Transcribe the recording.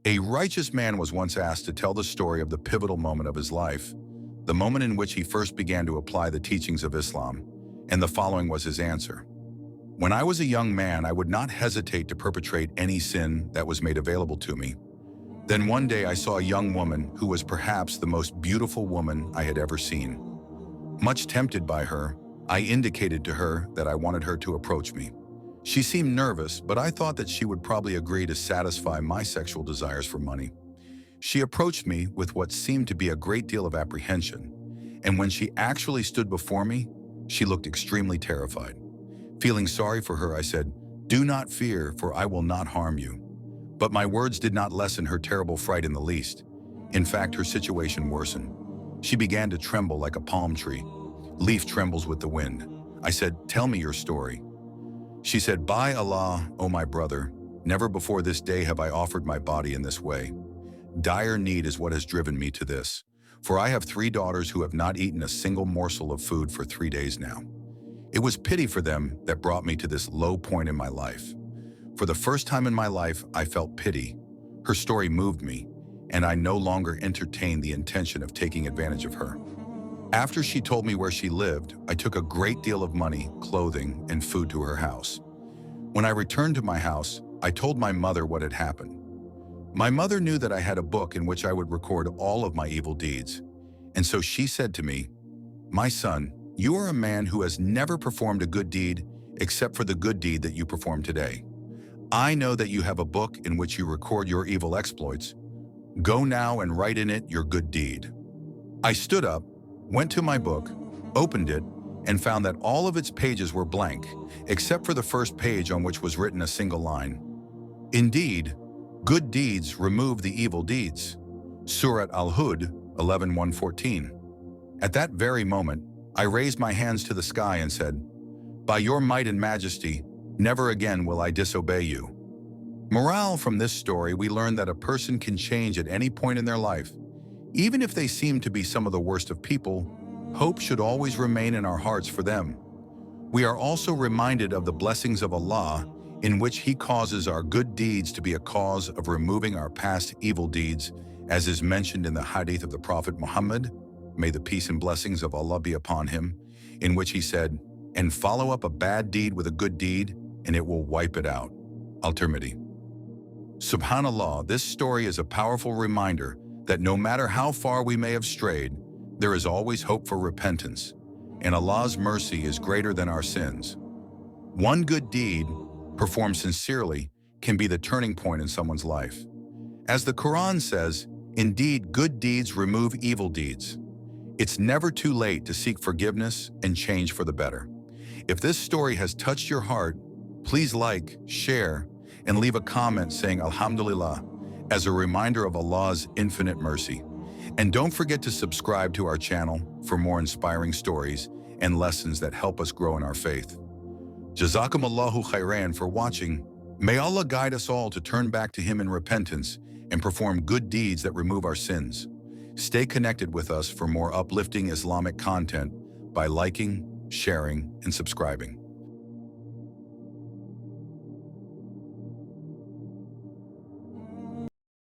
A righteous man was once asked to tell the story of the pivotal moment of his life, the moment in which he first began to apply the teachings of Islam, and the following was his answer. When I was a young man, I would not hesitate to perpetrate any sin that was made available to me. Then one day I saw a young woman who was perhaps the most beautiful woman I had ever seen. Much tempted by her, I indicated to her that I wanted her to approach me. She seemed nervous, but I thought that she would probably agree to satisfy my sexual desires for money. She approached me with what seemed to be a great deal of apprehension, and when she actually stood before me, she looked extremely terrified. Feeling sorry for her, I said, "Do not fear, for I will not harm you." But my words did not lessen her terrible fright in the least. In fact, her situation worsened. She began to tremble like a palm tree. Leaf trembles with the wind. I said, "Tell me your story." She said, "By Allah, O my brother, never before this day have I offered my body in this way. Dire need is what has driven me to this, for I have 3 daughters who have not eaten a single morsel of food for 3 days now. It was pity for them that brought me to this low point in my life. For the first time in my life, I felt pity. Her story moved me, and I no longer entertained the intention of taking advantage of her. After she told me where she lived, I took a great deal of money, clothing, and food to her house. When I returned to my house, I told my mother what had happened. My mother knew that I had a book in which I would record all of my evil deeds, and so she said to me, "My son, you are a man who has never performed a good deed except for the good deed that you performed today. I know that you have a book in which you record your evil exploits. Go now and write in it your good deed." I stood up, went to my book, opened it, and found that all of its pages were blank, except for the first page on which was written a single line. Indeed, good deeds remove the evil deeds. Surah Hud 11:1-14. At that very moment, I raised my hands to the sky and said, "By your might and majesty, never again will I disobey you." Morale from this story, we learn that a person can change at any point in their life. Even if they seem to be some of the worst of people, hope should always remain in our hearts for them. We are also reminded of the blessings of Allah, in which He causes our good deeds to be a cause of removing our past evil deeds, as is mentioned in the hadith of the Prophet Muhammad, may the peace and blessings of Allah be upon him, in which he said, "And follow up a bad deed with a good deed, and it will wipe it out." Al-Tirmidhi. Subhanallah, this story is a powerful reminder that no matter how far we may have strayed, there is always hope for repentance, and Allah's mercy is greater than our sins. One good deed, performed sincerely, can be the turning point in someone's life. As the Quran says, indeed, good deeds remove evil deeds. It's never too late to seek forgiveness and change for the better. If this story has touched your heart, please like, share, and leave a comment saying Alhamdulillah, as a reminder of Allah's infinite mercy. And don't forget to subscribe to our channel for more inspiring stories and lessons that help us grow in our faith. Jazakumullahu khairan for watching. May Allah guide us all to turn back to Him in repentance and perform good deeds that remove our sins. Stay connected with us for more uplifting Islamic content by liking, sharing, and subscribing.